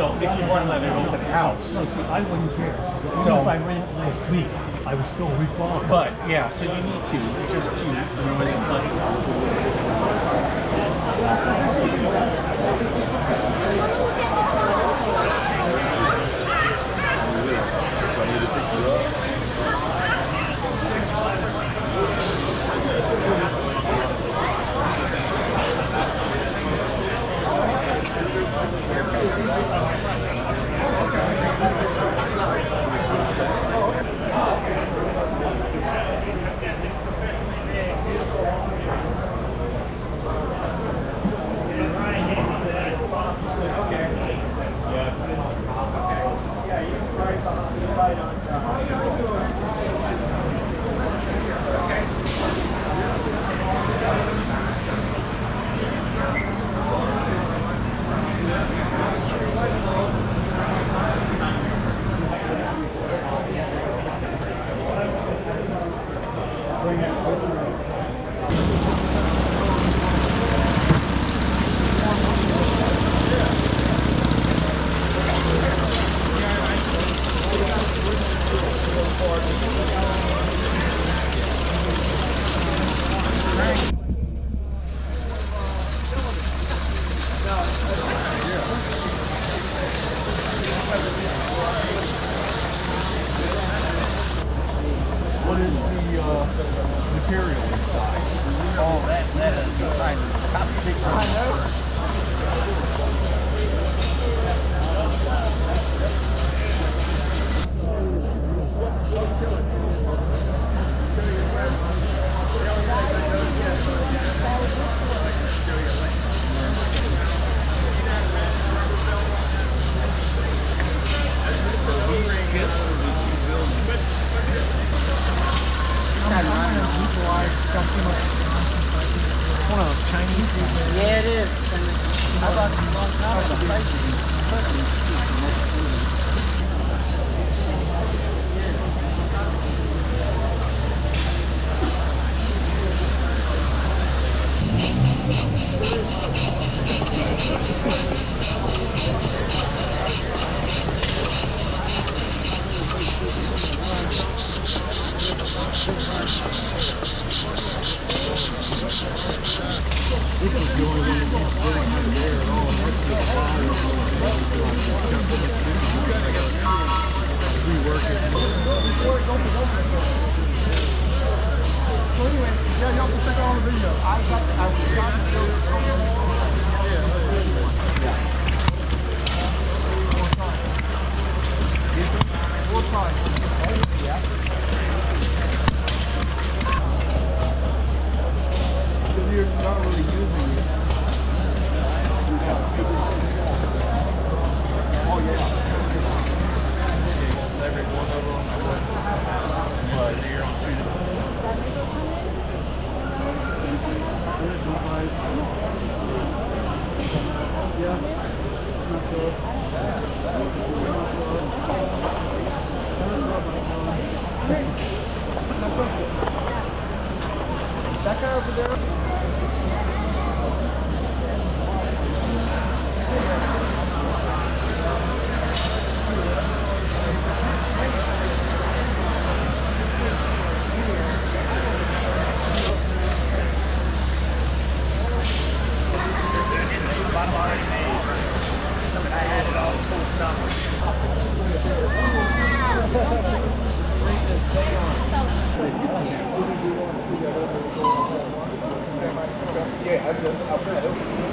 So if you want to let it open house. No, see, I wouldn't care. Even So- if I ran it last week, I would still requalify. But yeah, so you need to just to ruin it. What is the material inside? Oh, that is kind of copy. I know. One of those Chinese. Yeah, it is. And I bought it a long time ago. Basically, You're not really using it. Oh yeah. Every one of them. But you're on That guy over there. Yeah, I said.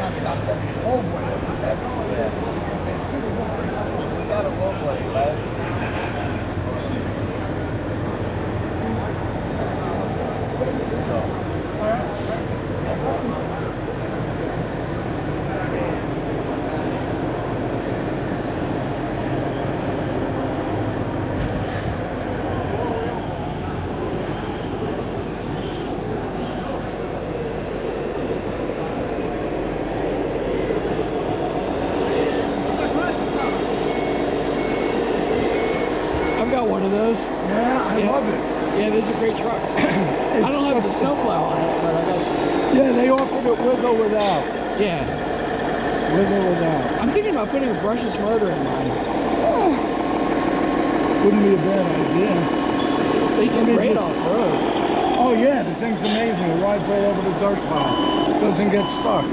Oh boy, what's happening? Yeah. We got a roll blade, lad. I've got one of those. Yeah, I love it. Yeah, those are great trucks. I don't have the snowplow on it, but I got. Yeah, they offered it with or without. Yeah, With or without. I'm thinking about putting a brushless motor in mine. Wouldn't be a bad idea. They do me great just- off road. Oh yeah, the thing's amazing. It rides all over the dirt pile. Doesn't get stuck.